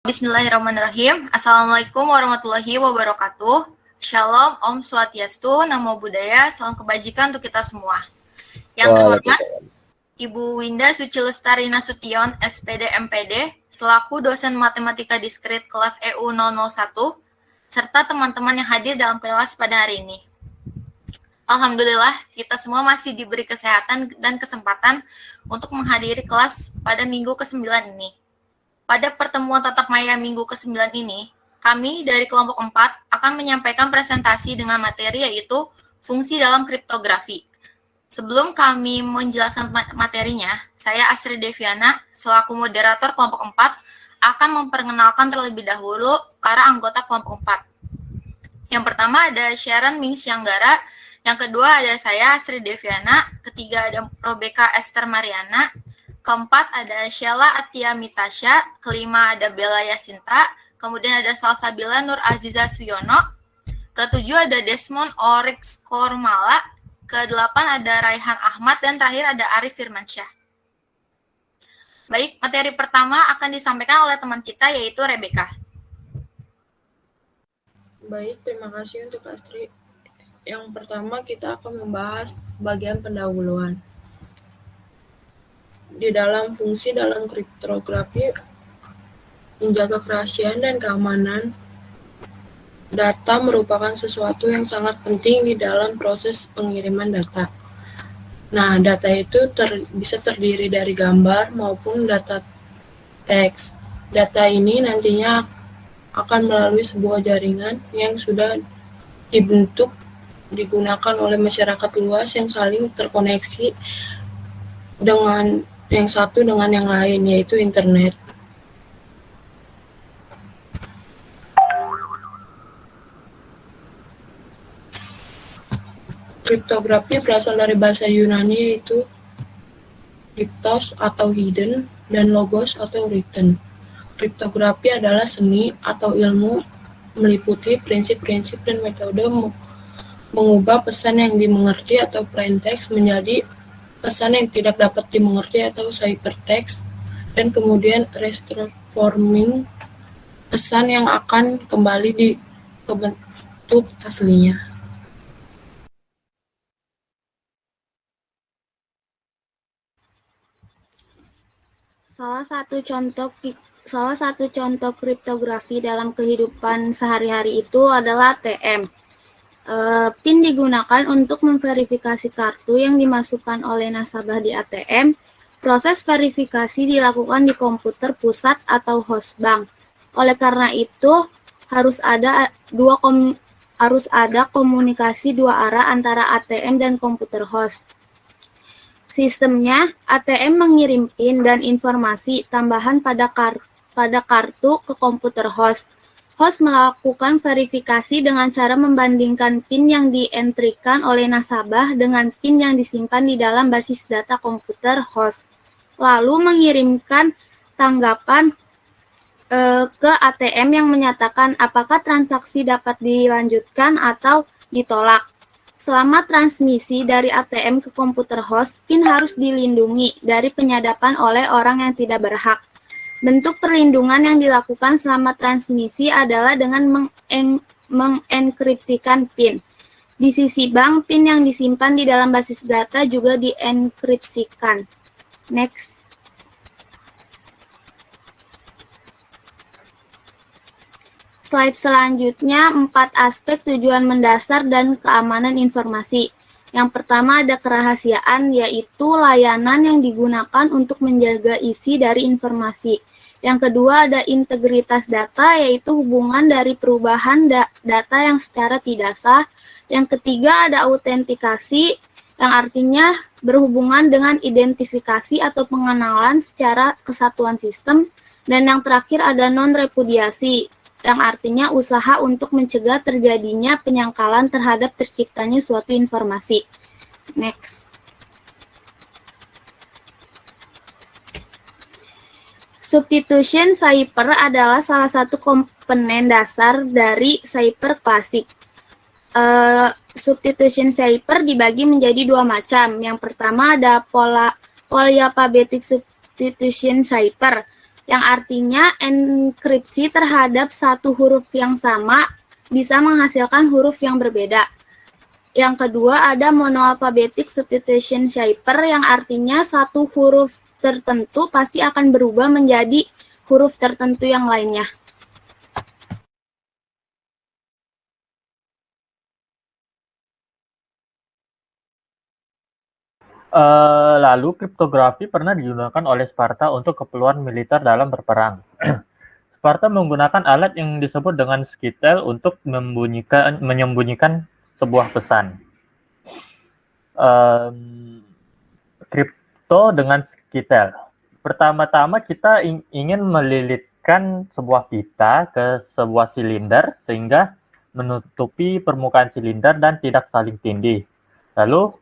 Bismillahirrahmanirrahim. Assalamualaikum warahmatullahi wabarakatuh. Shalom, Om Swastiastu, Namo Buddhaya, salam kebajikan untuk kita semua. Yang terhormat, Ibu Winda Suci Lestari Nasution, SPD MPD, selaku dosen matematika diskrit kelas EU 001, serta teman-teman yang hadir dalam kelas pada hari ini. Alhamdulillah, kita semua masih diberi kesehatan dan kesempatan untuk menghadiri kelas pada minggu ke-9 ini. Pada pertemuan tatap maya minggu ke-9 ini, kami dari kelompok 4 akan menyampaikan presentasi dengan materi yaitu fungsi dalam kriptografi. Sebelum kami menjelaskan materinya, saya Astri Deviana, selaku moderator kelompok 4, akan memperkenalkan terlebih dahulu para anggota kelompok 4. Yang pertama ada Sharon Ming Sianggara, yang kedua ada saya Astri Deviana, ketiga ada Robeka Esther Mariana, keempat ada Sheila Atia Mitasya, kelima ada Bella Yasinta, kemudian ada Salsabila Nur Aziza Suyono, ketujuh ada Desmond Oryx Kormala, kedelapan ada Raihan Ahmad, dan terakhir ada Arif Firmansyah. Baik, materi pertama akan disampaikan oleh teman kita yaitu Rebecca. Baik, terima kasih untuk Astri. Yang pertama kita akan membahas bagian pendahuluan. Di dalam fungsi dalam kriptografi, menjaga kerahasiaan dan keamanan data merupakan sesuatu yang sangat penting di dalam proses pengiriman data. Nah, data itu bisa terdiri dari gambar maupun data teks. Data ini nantinya akan melalui sebuah jaringan yang sudah dibentuk digunakan oleh masyarakat luas yang saling terkoneksi dengan yang satu dengan yang lain, yaitu internet. Kriptografi berasal dari bahasa Yunani yaitu kriptos atau hidden dan logos atau written. Kriptografi adalah seni atau ilmu meliputi prinsip-prinsip dan metode mengubah pesan yang dimengerti atau plain text menjadi pesan yang tidak dapat dimengerti atau ciphertext, dan kemudian retransforming pesan yang akan kembali ke bentuk aslinya. Salah satu contoh kriptografi dalam kehidupan sehari-hari itu adalah ATM. PIN digunakan untuk memverifikasi kartu yang dimasukkan oleh nasabah di ATM. Proses verifikasi dilakukan di komputer pusat atau host bank. Oleh karena itu, harus ada komunikasi dua arah antara ATM dan komputer host. Sistemnya, ATM mengirim PIN dan informasi tambahan pada kartu ke komputer host. Host melakukan verifikasi dengan cara membandingkan PIN yang dientrikan oleh nasabah dengan PIN yang disimpan di dalam basis data komputer host, lalu mengirimkan tanggapan ke ATM yang menyatakan apakah transaksi dapat dilanjutkan atau ditolak. Selama transmisi dari ATM ke komputer host, PIN harus dilindungi dari penyadapan oleh orang yang tidak berhak. Bentuk perlindungan yang dilakukan selama transmisi adalah dengan mengenkripsikan PIN. Di sisi bank, PIN yang disimpan di dalam basis data juga dienkripsikan. Next. Slide selanjutnya, 4 aspek tujuan mendasar dan keamanan informasi. Yang pertama ada kerahasiaan, yaitu layanan yang digunakan untuk menjaga isi dari informasi. Yang kedua ada integritas data, yaitu hubungan dari perubahan data yang secara tidak sah. Yang ketiga ada autentikasi, yang artinya berhubungan dengan identifikasi atau pengenalan secara kesatuan sistem. Dan yang terakhir ada non-repudiasi, yang artinya usaha untuk mencegah terjadinya penyangkalan terhadap terciptanya suatu informasi. Next. Substitution cipher adalah salah satu komponen dasar dari cipher klasik. Substitution cipher dibagi menjadi dua macam. Yang pertama ada polyalphabetic substitution cipher. yang artinya enkripsi terhadap satu huruf yang sama bisa menghasilkan huruf yang berbeda. Yang kedua ada monoalphabetic substitution cipher yang artinya satu huruf tertentu pasti akan berubah menjadi huruf tertentu yang lainnya. Lalu kriptografi pernah digunakan oleh Sparta untuk keperluan militer dalam berperang. Sparta menggunakan alat yang disebut dengan skitel untuk menyembunyikan sebuah pesan. Kripto dengan skitel. Pertama-tama kita ingin melilitkan sebuah pita ke sebuah silinder sehingga menutupi permukaan silinder dan tidak saling tindih. Lalu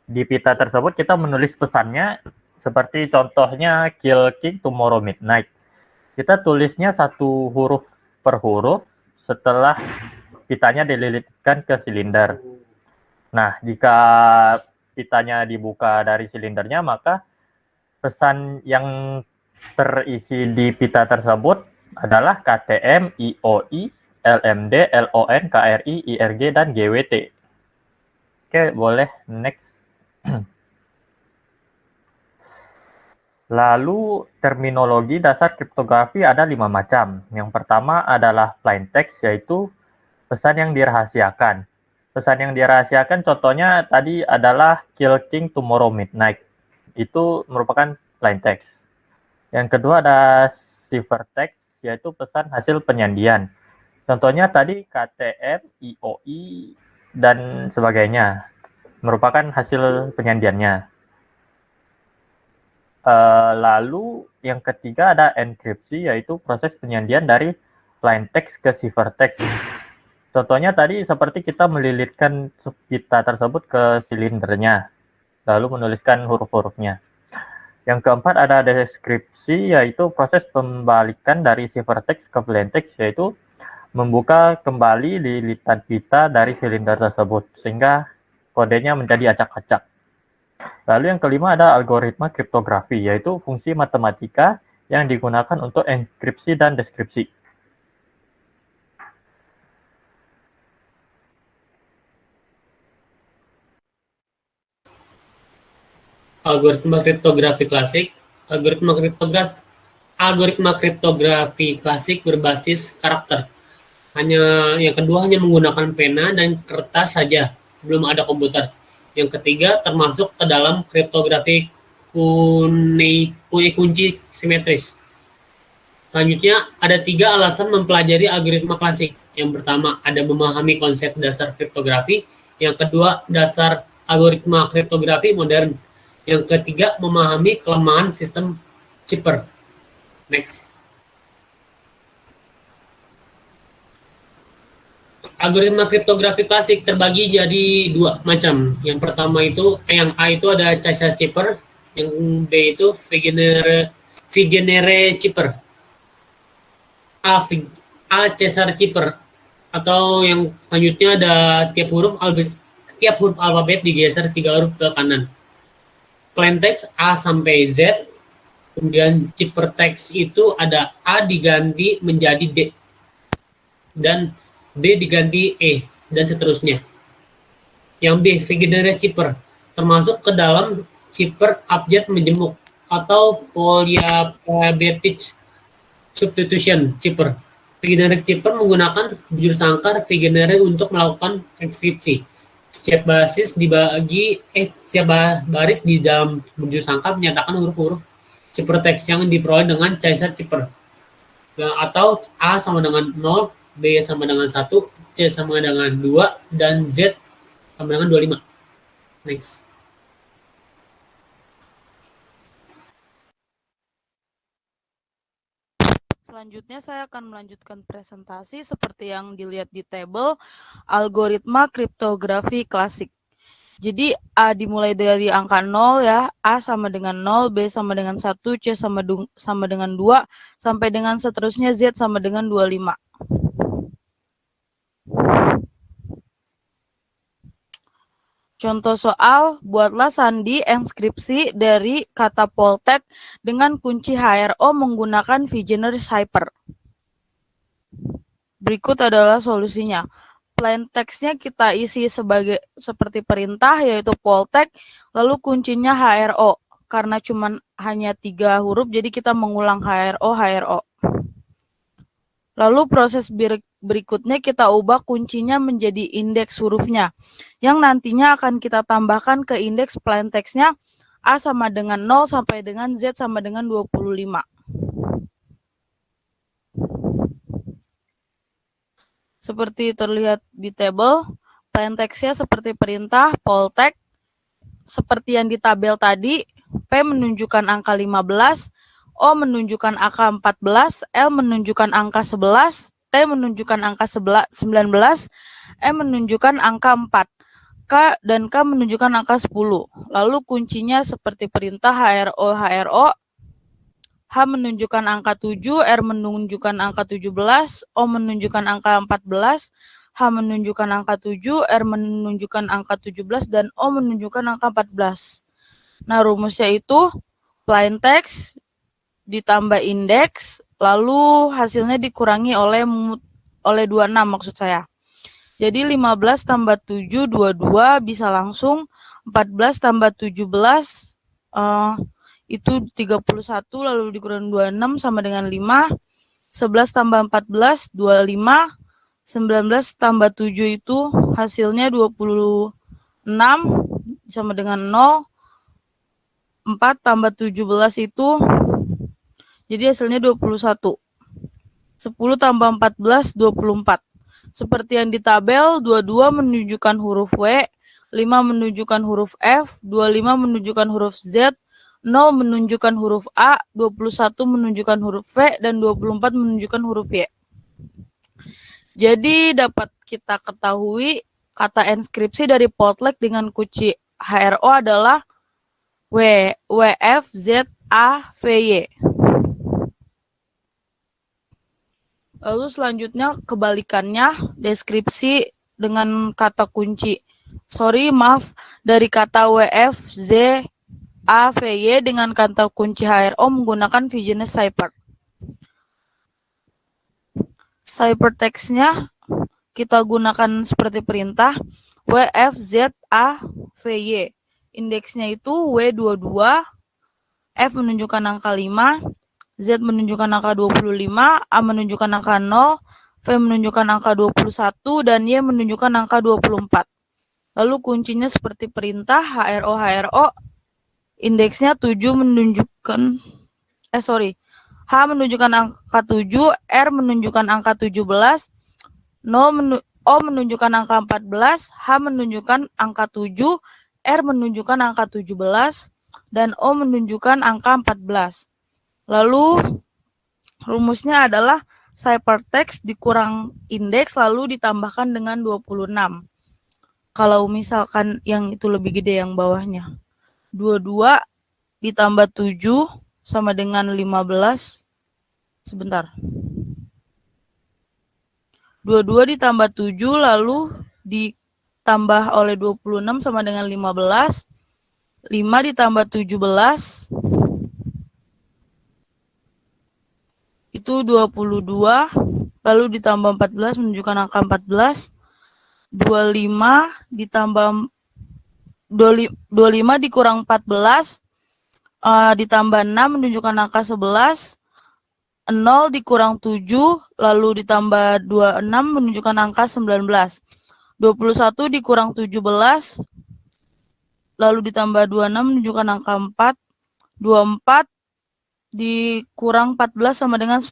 di pita tersebut kita menulis pesannya seperti contohnya Kill King Tomorrow Midnight. Kita tulisnya satu huruf per huruf setelah pitanya dililitkan ke silinder. Nah, jika pitanya dibuka dari silindernya, maka pesan yang terisi di pita tersebut adalah KTM, IOI, LMD, LON, KRI, IRG, dan GWT. Oke, boleh next. Lalu terminologi dasar kriptografi ada 5 macam. Yang pertama adalah plain text, yaitu pesan yang dirahasiakan. Pesan yang dirahasiakan contohnya tadi adalah Kill King Tomorrow Midnight. Itu merupakan plain text. Yang kedua ada ciphertext, yaitu pesan hasil penyandian. Contohnya tadi KTM, IOI, dan sebagainya. Merupakan hasil penyandiannya. Lalu yang ketiga ada enkripsi, yaitu proses penyandian dari plain text ke ciphertext. Contohnya tadi seperti kita melilitkan pita tersebut ke silindernya, lalu menuliskan huruf-hurufnya. Yang keempat ada deskripsi, yaitu proses pembalikan dari ciphertext ke plain text, yaitu membuka kembali lilitan pita dari silinder tersebut, sehingga kodenya menjadi acak-acak. Lalu yang kelima ada algoritma kriptografi, yaitu fungsi matematika yang digunakan untuk enkripsi dan deskripsi. Algoritma kriptografi klasik. Algoritma kriptografi klasik berbasis karakter. Yang kedua hanya menggunakan pena dan kertas saja, belum ada komputer. Yang ketiga termasuk ke dalam kriptografi kunci simetris. Selanjutnya ada 3 alasan mempelajari algoritma klasik. Yang pertama ada memahami konsep dasar kriptografi. Yang kedua dasar algoritma kriptografi modern. Yang ketiga memahami kelemahan sistem cipher. Next. Algoritma kriptografi klasik terbagi jadi 2 macam. Yang pertama itu, yang A itu ada Caesar cipher, yang B itu Vigenère cipher. A Caesar cipher, atau yang selanjutnya ada tiap huruf alfabet digeser 3 huruf ke kanan. Plain text A sampai Z, kemudian ciphertext itu ada A diganti menjadi D, dan D diganti E, dan seterusnya. Yang B, Vigenère cipher, termasuk ke dalam cipher abjad menjemuk atau polyalphabetic substitution cipher. Vigenère cipher menggunakan bujur sangkar Vigenère untuk melakukan enkripsi. Setiap baris di dalam bujur sangkar menyatakan huruf-huruf ciphertext yang diperoleh dengan Caesar cipher. Atau A sama dengan 0, B sama dengan 1, C sama dengan 2, dan Z sama dengan 25. Next. Selanjutnya saya akan melanjutkan presentasi seperti yang dilihat di tabel algoritma kriptografi klasik. Jadi A dimulai dari angka 0 ya, A sama dengan 0, B sama dengan 1, C sama dengan 2, sampai dengan seterusnya Z sama dengan 25. Contoh soal, buatlah sandi enskripsi dari kata poltek dengan kunci HRO menggunakan Vigener Cipher. Berikut adalah solusinya. Plain text-nya kita isi seperti perintah, yaitu poltek, lalu kuncinya HRO. Karena cuma hanya 3 huruf, jadi kita mengulang HRO. Lalu proses berikutnya kita ubah kuncinya menjadi indeks hurufnya, yang nantinya akan kita tambahkan ke indeks plain text-nya A sama dengan 0 sampai dengan Z sama dengan 25. Seperti terlihat di tabel, plain text-nya seperti perintah, poltek, seperti yang di tabel tadi, P menunjukkan angka 15, O menunjukkan angka 14, L menunjukkan angka 11, T menunjukkan angka 19, M menunjukkan angka 4, K dan K menunjukkan angka 10. Lalu kuncinya seperti perintah HRO, H menunjukkan angka 7, R menunjukkan angka 17, O menunjukkan angka 14, H menunjukkan angka 7, R menunjukkan angka 17, dan O menunjukkan angka 14. Nah, rumusnya itu plain text ditambah indeks, lalu hasilnya dikurangi oleh 26 maksud saya. Jadi 15 tambah 7, 22, bisa langsung 14 tambah 17, itu 31, lalu dikurangi 26 sama dengan 5, 11 tambah 14, 25, 19 tambah 7 itu hasilnya 26, sama dengan 0, 4 tambah 17 itu jadi hasilnya 21. 10 tambah 14, 24. Seperti yang di tabel, 22 menunjukkan huruf W, 5 menunjukkan huruf F, 25 menunjukkan huruf Z, 0 menunjukkan huruf A, 21 menunjukkan huruf V, dan 24 menunjukkan huruf Y. Jadi dapat kita ketahui kata enskripsi dari poltek dengan kunci HRO adalah WFZAVY. Lalu selanjutnya kebalikannya, deskripsi dengan kata kunci. Dari kata WFZAVY dengan kata kunci HRO menggunakan Vigener Cipher. Ciphertext-nya kita gunakan seperti perintah WFZAVY. Indeksnya itu W22, F menunjukkan angka 5, Z menunjukkan angka 25, A menunjukkan angka 0, V menunjukkan angka 21, dan Y menunjukkan angka 24. Lalu kuncinya seperti perintah HRO, indeksnya 7 menunjukkan, H menunjukkan angka 7, R menunjukkan angka 17, O menunjukkan angka 14, H menunjukkan angka 7, R menunjukkan angka 17, dan O menunjukkan angka 14. Lalu rumusnya adalah ciphertext dikurang indeks lalu ditambahkan dengan 26. Kalau misalkan yang itu lebih gede yang bawahnya. 22 ditambah 7 sama dengan 15. Sebentar. 22 ditambah 7 lalu ditambah oleh 26 sama dengan 15. 5 ditambah 17 itu 22, lalu ditambah 14 menunjukkan angka 14. 25 ditambah 25 dikurang 14 ditambah 6 menunjukkan angka 11. 0 dikurang 7 lalu ditambah 26 menunjukkan angka 19. 21 dikurang 17 lalu ditambah 26 menunjukkan angka 4. 24 dikurang 14 sama dengan 10.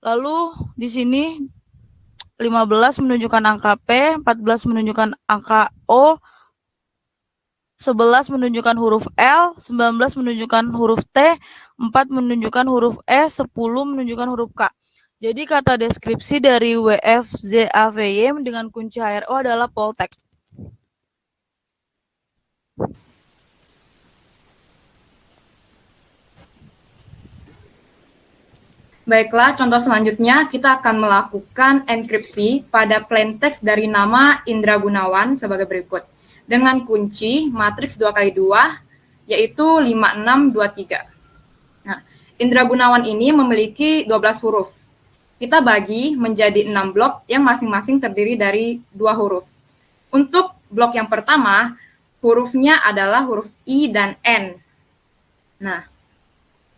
Lalu di sini 15 menunjukkan angka P, 14 menunjukkan angka O, 11 menunjukkan huruf L, 19 menunjukkan huruf T, 4 menunjukkan huruf E, 10 menunjukkan huruf K. Jadi kata deskripsi dari WFZAVY dengan kunci HRO adalah poltek. Baiklah, contoh selanjutnya kita akan melakukan enkripsi pada plain text dari nama Indra Gunawan sebagai berikut. Dengan kunci matriks 2x2 yaitu 5623. Nah, Indra Gunawan ini memiliki 12 huruf. Kita bagi menjadi 6 blok yang masing-masing terdiri dari 2 huruf. Untuk blok yang pertama, hurufnya adalah huruf I dan N. Nah,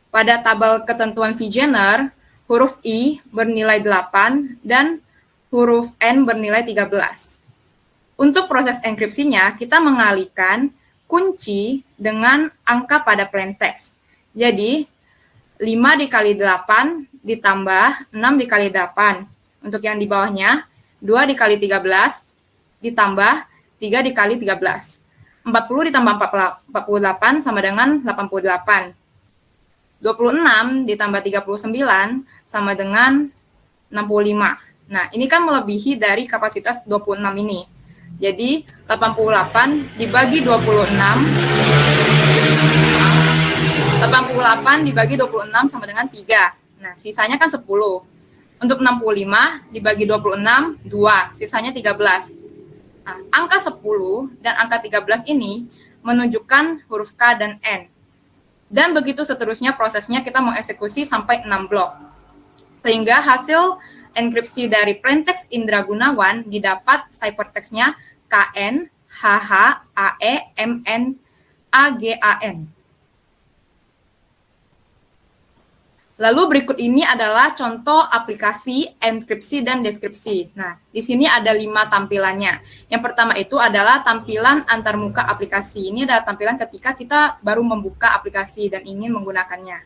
pada tabel ketentuan Vigener, huruf I bernilai 8 dan huruf N bernilai 13. Untuk proses enkripsinya, kita mengalihkan kunci dengan angka pada plain text. Jadi, 5 dikali 8 ditambah 6 dikali 8. Untuk yang di bawahnya, 2 dikali 13 ditambah 3 dikali 13. 40 ditambah 48 sama dengan 88. 26 ditambah 39 sama dengan 65. Nah, ini kan melebihi dari kapasitas 26 ini. Jadi, 88 dibagi 26, 88 dibagi 26 sama dengan 3. Nah, sisanya kan 10. Untuk 65 dibagi 26, 2. Sisanya 13. Nah, angka 10 dan angka 13 ini menunjukkan huruf K dan N. Dan begitu seterusnya prosesnya kita mengeksekusi sampai 6 blok. Sehingga hasil enkripsi dari plain text Indra Gunawan didapat ciphertextnya KN, HH, AE, MN, AGAN. Lalu berikut ini adalah contoh aplikasi enkripsi dan deskripsi. Nah, di sini ada 5 tampilannya. Yang pertama itu adalah tampilan antarmuka aplikasi. Ini adalah tampilan ketika kita baru membuka aplikasi dan ingin menggunakannya.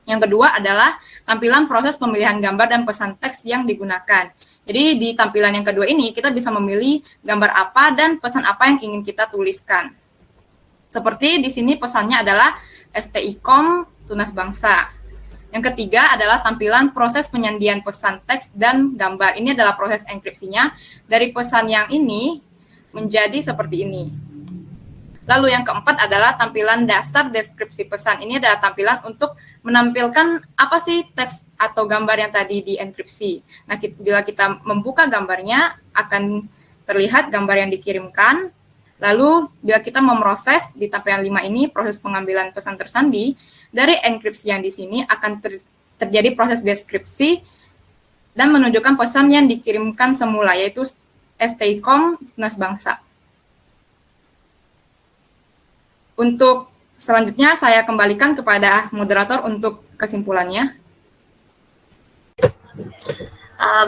Yang kedua adalah tampilan proses pemilihan gambar dan pesan teks yang digunakan. Jadi di tampilan yang kedua ini kita bisa memilih gambar apa dan pesan apa yang ingin kita tuliskan. Seperti di sini pesannya adalah STIKOM Tunas Bangsa. Yang ketiga adalah tampilan proses penyandian pesan teks dan gambar. Ini adalah proses enkripsinya. Dari pesan yang ini menjadi seperti ini. Lalu yang keempat adalah tampilan dasar deskripsi pesan. Ini adalah tampilan untuk menampilkan apa sih teks atau gambar yang tadi dienkripsi. Nah, bila kita membuka gambarnya, akan terlihat gambar yang dikirimkan. Lalu, bila kita memproses di tampilan 5 ini, proses pengambilan pesan tersandi, dari enkripsi yang di sini akan terjadi proses deskripsi dan menunjukkan pesan yang dikirimkan semula, yaitu STIKOM Tunas Bangsa. Untuk selanjutnya, saya kembalikan kepada moderator untuk kesimpulannya.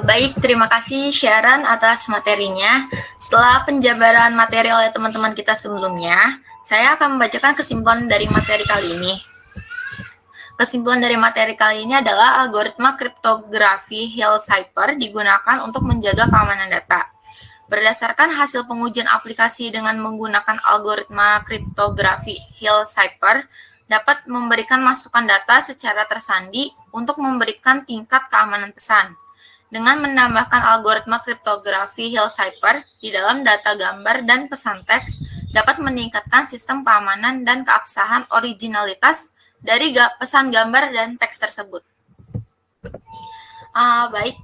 Baik, terima kasih Sharon atas materinya. Setelah penjabaran materi oleh teman-teman kita sebelumnya, saya akan membacakan kesimpulan dari materi kali ini. Kesimpulan dari materi kali ini adalah algoritma kriptografi Hill Cipher digunakan untuk menjaga keamanan data. Berdasarkan hasil pengujian aplikasi dengan menggunakan algoritma kriptografi Hill Cipher, dapat memberikan masukan data secara tersandi untuk memberikan tingkat keamanan pesan. Dengan menambahkan algoritma kriptografi Hill Cipher di dalam data gambar dan pesan teks, dapat meningkatkan sistem keamanan dan keabsahan originalitas dari pesan gambar dan teks tersebut. Baik,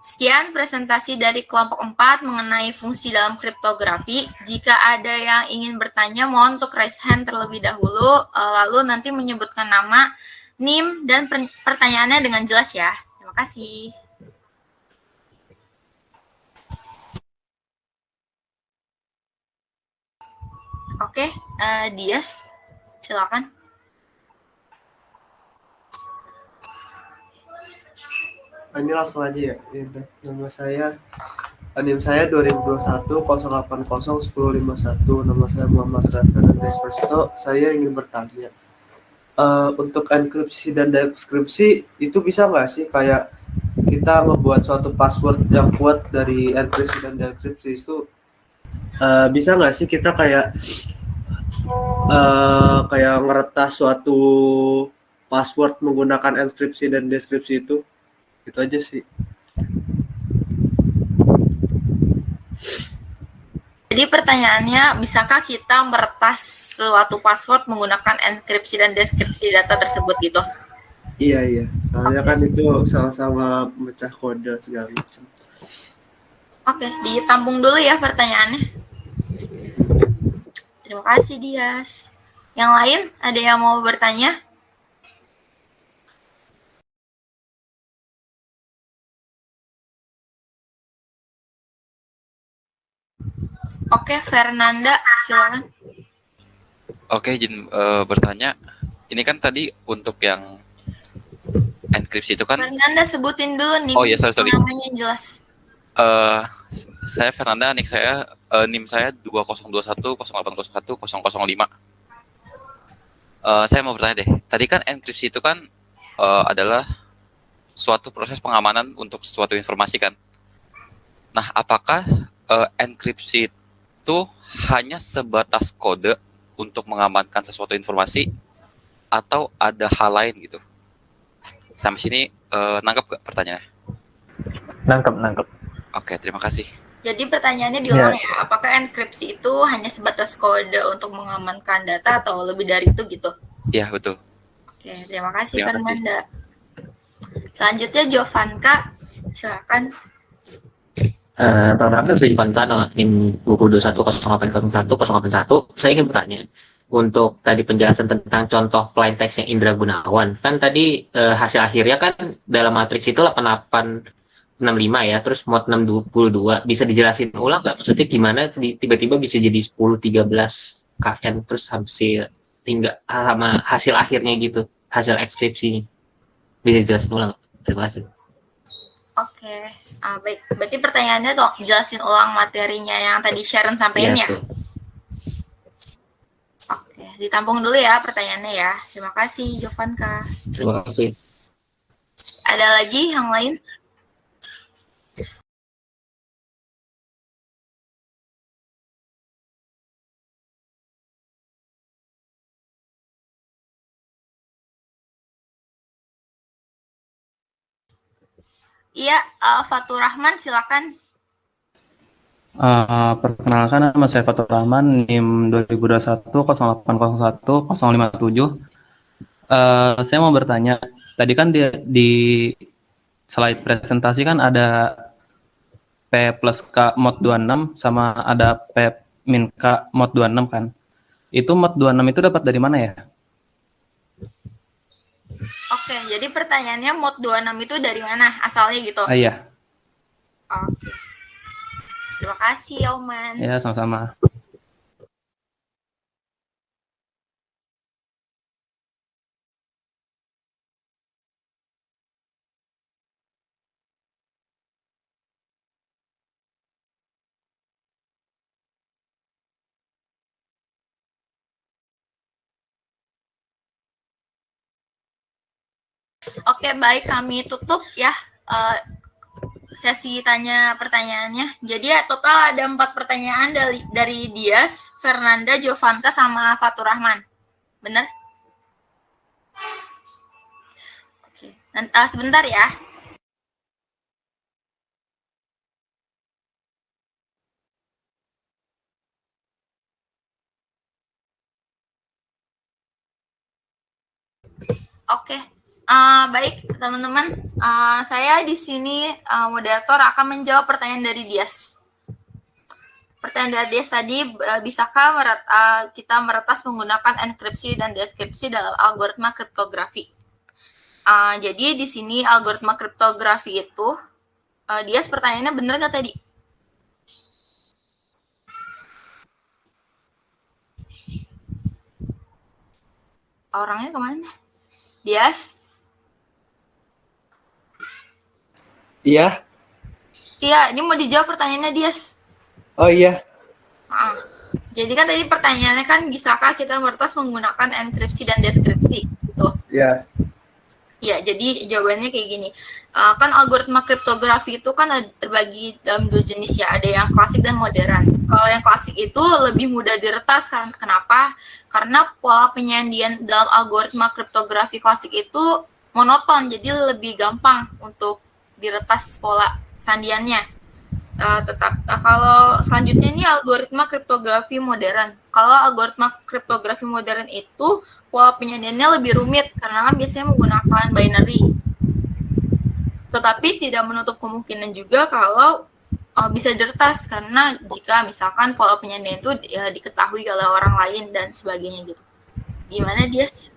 sekian presentasi dari kelompok 4 mengenai fungsi dalam kriptografi. Jika ada yang ingin bertanya, mohon untuk raise hand terlebih dahulu, lalu nanti menyebutkan nama, NIM, dan pertanyaannya dengan jelas ya. Terima kasih. Oke, Dias, silakan. Ini langsung aja ya. Nama saya, NIM saya 2021-080-1051. Nama saya Muhammad Rafa dan Despersto. Saya ingin bertanya, untuk enkripsi dan deskripsi itu bisa nggak sih kayak kita ngebuat suatu password yang kuat dari enkripsi dan dekripsi itu, bisa nggak sih kita kayak ngeretas suatu password menggunakan enkripsi dan deskripsi itu? Itu aja sih. Jadi pertanyaannya, bisakah kita meretas suatu password menggunakan enkripsi dan deskripsi data tersebut gitu? Iya. Soalnya kan itu sama-sama mecah kode segala macam. Oke, ditampung dulu ya pertanyaannya. Terima kasih, Dias. Yang lain, ada yang mau bertanya? Oke, Fernanda, silakan. Oke, izin bertanya. Ini kan tadi untuk yang enkripsi itu kan. Fernanda sebutin dulu nih. Oh iya, sorry. Namanya jelas. Saya Fernanda, nik saya NIM saya 2021 0801 005. Saya mau bertanya deh. Tadi kan enkripsi itu kan adalah suatu proses pengamanan untuk suatu informasi kan. Nah, apakah enkripsi itu hanya sebatas kode untuk mengamankan sesuatu informasi atau ada hal lain gitu? Sampai sini nangkep gak pertanyaannya? Nangkep. Oke, terima kasih. Jadi pertanyaannya diulang ya, apakah enkripsi itu hanya sebatas kode untuk mengamankan data atau lebih dari itu gitu? Iya, betul. Oke, terima kasih Terima kasih. Fernanda. Selanjutnya Jovanka, silakan. Pertama dari Pantano NIM 2021 0801 saya ingin bertanya untuk tadi penjelasan tentang contoh plain text yang Indra Gunawan kan tadi hasil akhirnya kan dalam matriks itu 8865 ya, terus mod 622 bisa dijelasin ulang nggak, maksudnya gimana tiba-tiba bisa jadi 1013 KN terus hasil tinggal sama hasil akhirnya gitu, hasil ekskripsi bisa dijelasin ulang nggak? Terima kasih. Oke, baik. Berarti pertanyaannya tuh jelasin ulang materinya yang tadi Sharon sampaikan ya? Tuh. Oke, ditampung dulu ya pertanyaannya ya. Terima kasih Jovanka. Terima kasih. Ada lagi yang lain? Iya, Fatur Rahman silakan. Perkenalkan, nama saya Fatur Rahman, NIM 2021 0801 057. Saya mau bertanya, tadi kan di slide presentasi kan ada P plus K mod 26 sama ada P min K mod 26 kan. Itu mod 26 itu dapat dari mana ya? Oke, jadi pertanyaannya mod 26 itu dari mana? Asalnya gitu? Iya. Oke. Terima kasih, Oman. Ya, sama-sama. Oke, baik, kami tutup ya sesi tanya pertanyaannya. Jadi ya total ada 4 pertanyaan dari Dias, Fernanda, Jovanka, sama Fatur Rahman. Benar? Oke, sebentar ya. Oke. Baik, teman-teman. Saya di sini moderator akan menjawab pertanyaan dari Dias. Pertanyaan dari Dias tadi, bisakah kita meretas menggunakan enkripsi dan deskripsi dalam algoritma kriptografi? Jadi di sini algoritma kriptografi itu, Dias pertanyaannya benar nggak tadi? Orangnya kemana? Dias? Iya. Iya, ini mau dijawab pertanyaannya Dias. Oh iya. Jadi kan tadi pertanyaannya kan bisakah kita meretas menggunakan enkripsi dan deskripsi? Tuh. Iya. Ya, jadi jawabannya kayak gini. Kan algoritma kriptografi itu kan terbagi dalam 2 jenis ya, ada yang klasik dan modern. Kalau yang klasik itu lebih mudah diretas kan? Kenapa? Karena pola penyandian dalam algoritma kriptografi klasik itu monoton, jadi lebih gampang untuk diretas pola sandiannya. Kalau selanjutnya ini algoritma kriptografi modern. Kalau algoritma kriptografi modern itu pola penyandiannya lebih rumit karena kan biasanya menggunakan binary. Tetapi tidak menutup kemungkinan juga kalau bisa diretas karena jika misalkan pola penyandian itu ya, diketahui oleh orang lain dan sebagainya gitu. Gimana Dias?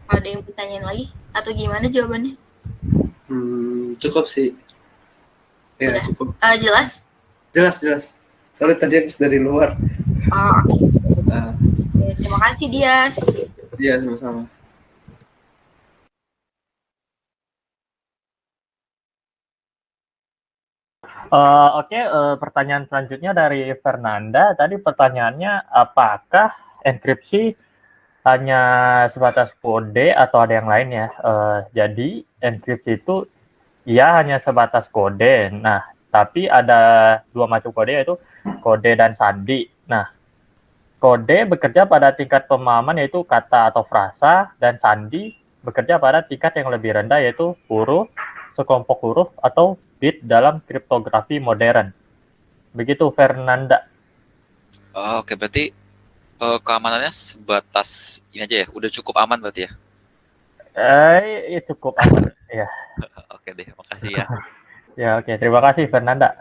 Ada yang bertanya lagi atau gimana jawabannya? Cukup sih. Ya, Udah. cukup. Jelas? Jelas. Soalnya tadi habis dari luar. Oke. Terima kasih Dias. Iya, sama-sama. Pertanyaan selanjutnya dari Fernanda. Tadi pertanyaannya, apakah enkripsi hanya sebatas kode atau ada yang lain ya? Jadi enkripsi itu ya hanya sebatas kode. Nah, tapi ada dua macam kode, yaitu kode dan sandi. Nah, kode bekerja pada tingkat pemahaman yaitu kata atau frasa, dan sandi bekerja pada tingkat yang lebih rendah yaitu huruf, sekelompok huruf atau bit dalam kriptografi modern. Begitu Fernanda. Oke, berarti keamanannya sebatas ini aja ya. Udah cukup aman berarti ya? Cukup aman. Ya. Oke deh, makasih ya. Ya, oke. Terima kasih Fernanda.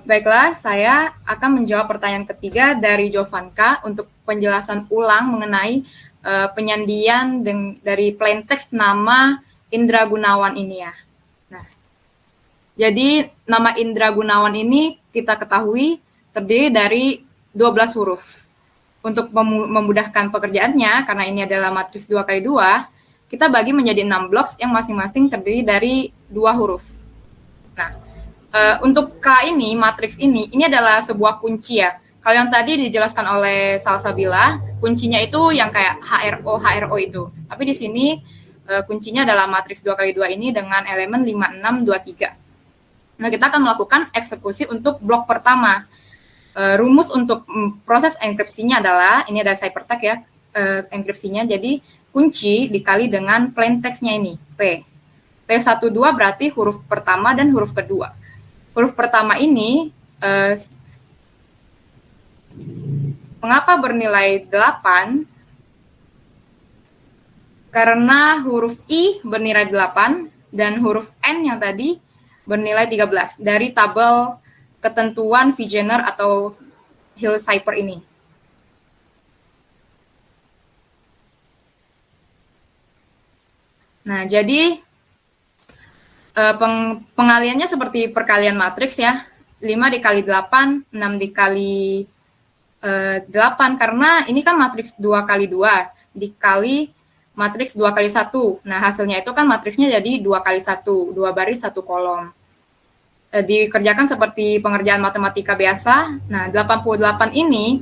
Baiklah, saya akan menjawab pertanyaan ketiga dari Jovanka untuk penjelasan ulang mengenai penyandian dari plaintext nama Indra Gunawan ini ya. Nah, jadi nama Indra Gunawan ini kita ketahui terdiri dari 12 huruf. Untuk memudahkan pekerjaannya, karena ini adalah matriks 2x2, kita bagi menjadi 6 blok yang masing-masing terdiri dari 2 huruf. Nah, untuk K ini, matriks ini adalah sebuah kunci ya. Kalau yang tadi dijelaskan oleh Salsabila, kuncinya itu yang kayak HRO itu. Tapi di sini kuncinya adalah matriks 2x2 ini dengan elemen 5, 6, 2, 3. Nah, kita akan melakukan eksekusi untuk blok pertama. Rumus untuk proses enkripsinya adalah, ini ada ciphertext ya, enkripsinya, jadi kunci dikali dengan plaintext-nya ini, P. P12 berarti huruf pertama dan huruf kedua. Huruf pertama ini, mengapa bernilai 8? Karena huruf I bernilai 8 dan huruf N yang tadi bernilai 13 dari tabel ketentuan Vigener atau Hill Cipher ini. Nah, jadi pengaliannya seperti perkalian matriks ya. 5 dikali 8, 6 dikali 8, karena ini kan matriks 2x2 dikali matriks 2x1. Nah, hasilnya itu kan matriksnya jadi 2x1, 2 baris 1 kolom. Dikerjakan seperti pengerjaan matematika biasa. Nah, 88 ini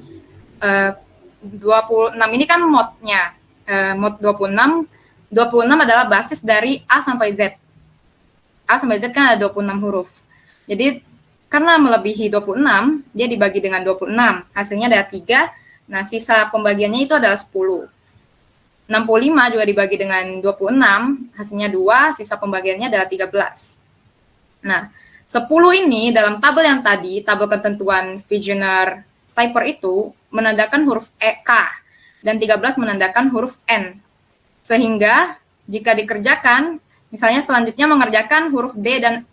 26 ini kan modnya. Mod 26 adalah basis dari A sampai Z. A sampai Z kan ada 26 huruf. Jadi karena melebihi 26, dia dibagi dengan 26. Hasilnya ada 3. Nah, sisa pembagiannya itu adalah 10. 65 juga dibagi dengan 26, hasilnya 2, sisa pembagiannya adalah 13. Nah, 10 ini dalam tabel yang tadi, tabel ketentuan Vigener Cipher itu menandakan huruf K, dan 13 menandakan huruf N. Sehingga jika dikerjakan, misalnya selanjutnya mengerjakan huruf D dan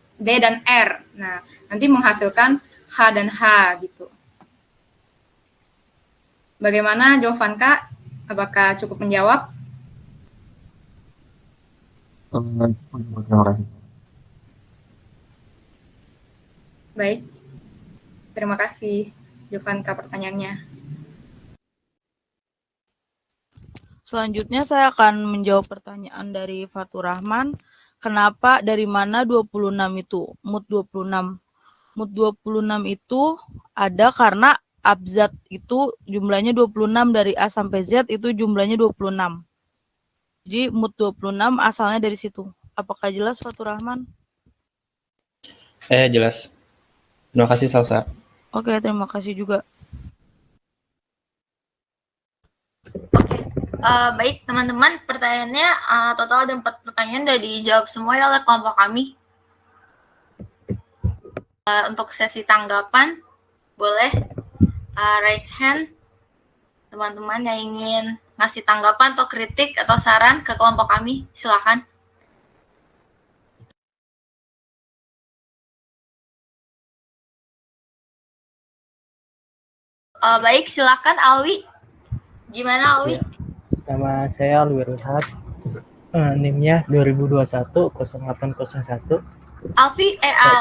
R. Nah, nanti menghasilkan H dan H gitu. Bagaimana jawaban Kak? Apakah cukup menjawab? Baik. Terima kasih jawaban Kak pertanyaannya. Selanjutnya saya akan menjawab pertanyaan dari Fatur Rahman. Kenapa, dari mana 26 itu? Mood 26. Mood 26 itu ada karena abjad itu jumlahnya 26, dari A sampai Z itu jumlahnya 26. Jadi mood 26 asalnya dari situ. Apakah jelas Fatur Rahman? Jelas. Terima kasih Salsa. Oke, terima kasih juga. Baik teman-teman, pertanyaannya total ada 4 pertanyaan dan dijawab semua oleh kelompok kami. Untuk sesi tanggapan, boleh raise hand teman-teman yang ingin ngasih tanggapan atau kritik atau saran ke kelompok kami, silakan. Baik, silakan Alwi. Gimana Alwi? Nama saya Alwi Ruhat. NIM-nya 2021 0801.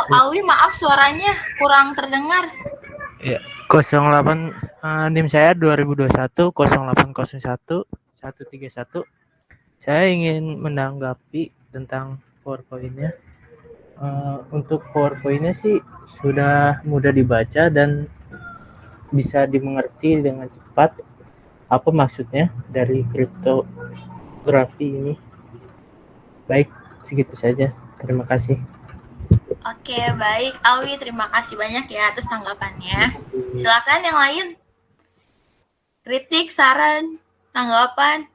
Alwi, maaf suaranya kurang terdengar. Ya, 08 NIM saya 2021 0801 131. Saya ingin menanggapi tentang PowerPoint-nya. Untuk PowerPoint-nya sih sudah mudah dibaca dan bisa dimengerti dengan cepat apa maksudnya dari kriptografi ini. Baik, segitu saja. Terima kasih. Oke, baik. Alwi, terima kasih banyak ya atas tanggapannya. Silakan yang lain. Kritik, saran, tanggapan.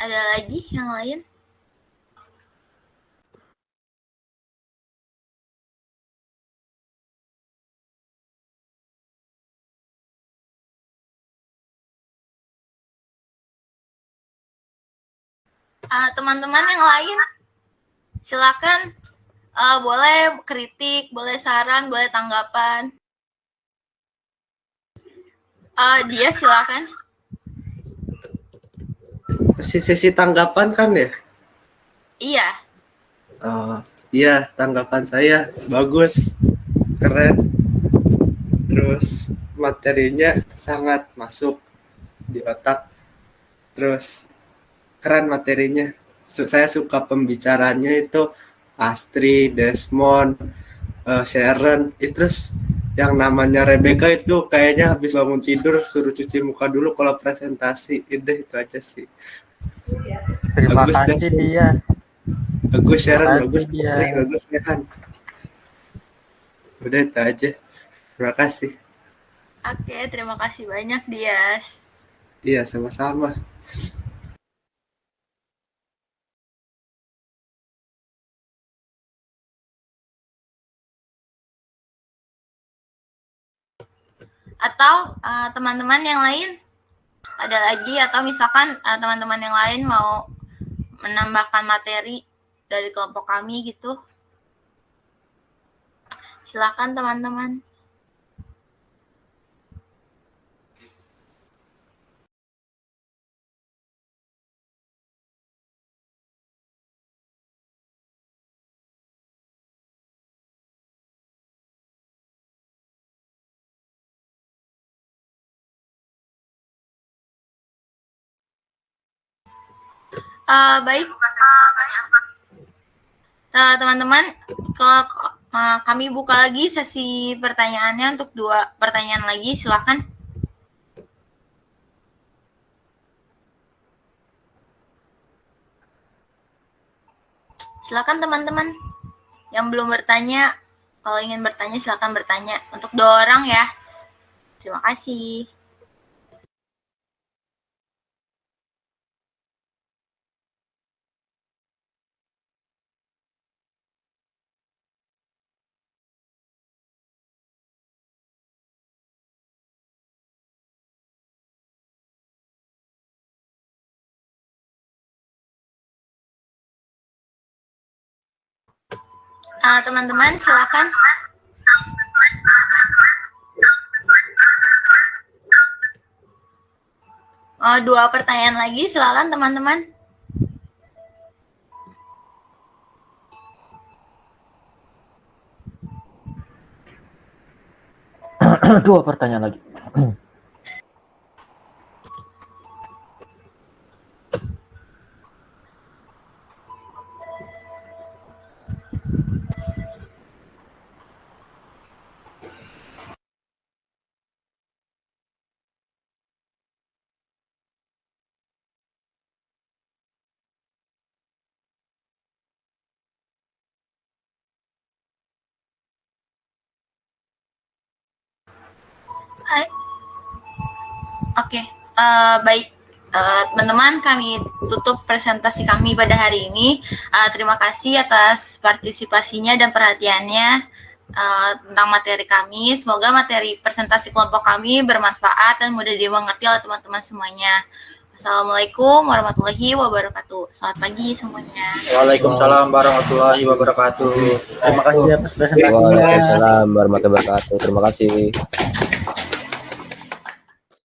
Ada lagi yang lain? Teman-teman yang lain, silakan. Boleh kritik, boleh saran, boleh tanggapan. Dia silakan. Sesi tanggapan kan ya? Iya. Iya, tanggapan saya bagus, keren. Terus materinya sangat masuk di otak. Terus keren materinya. Saya suka pembicaranya itu Astri, Desmond, Sharon. Terus yang namanya Rebecca itu kayaknya habis bangun tidur suruh cuci muka dulu kalau presentasi. Itu aja sih. Terima Bagus, kasih Desmond. dia. Bagus Sharon, bagus dia. Astri, bagus Rehan. Udah itu aja. Terima kasih. Oke, terima kasih banyak Dias. Iya, sama-sama. Atau teman-teman yang lain ada lagi, atau misalkan teman-teman yang lain mau menambahkan materi dari kelompok kami gitu. Silakan teman-teman. Baik, teman-teman, kalau kami buka lagi sesi pertanyaannya untuk 2 pertanyaan lagi, silakan. Silakan teman-teman yang belum bertanya, kalau ingin bertanya silakan bertanya. Untuk 2 orang ya. Terima kasih. Teman-teman silakan. Dua pertanyaan lagi, silakan teman-teman. Dua pertanyaan lagi. Oke, baik. Teman-teman, kami tutup presentasi kami pada hari ini. Terima kasih atas partisipasinya dan perhatiannya tentang materi kami. Semoga materi presentasi kelompok kami bermanfaat dan mudah dimengerti oleh teman-teman semuanya. Assalamualaikum warahmatullahi wabarakatuh. Selamat pagi semuanya. Waalaikumsalam warahmatullahi wabarakatuh. Terima kasih atas presentasinya. Waalaikumsalam warahmatullahi wabarakatuh. Terima kasih.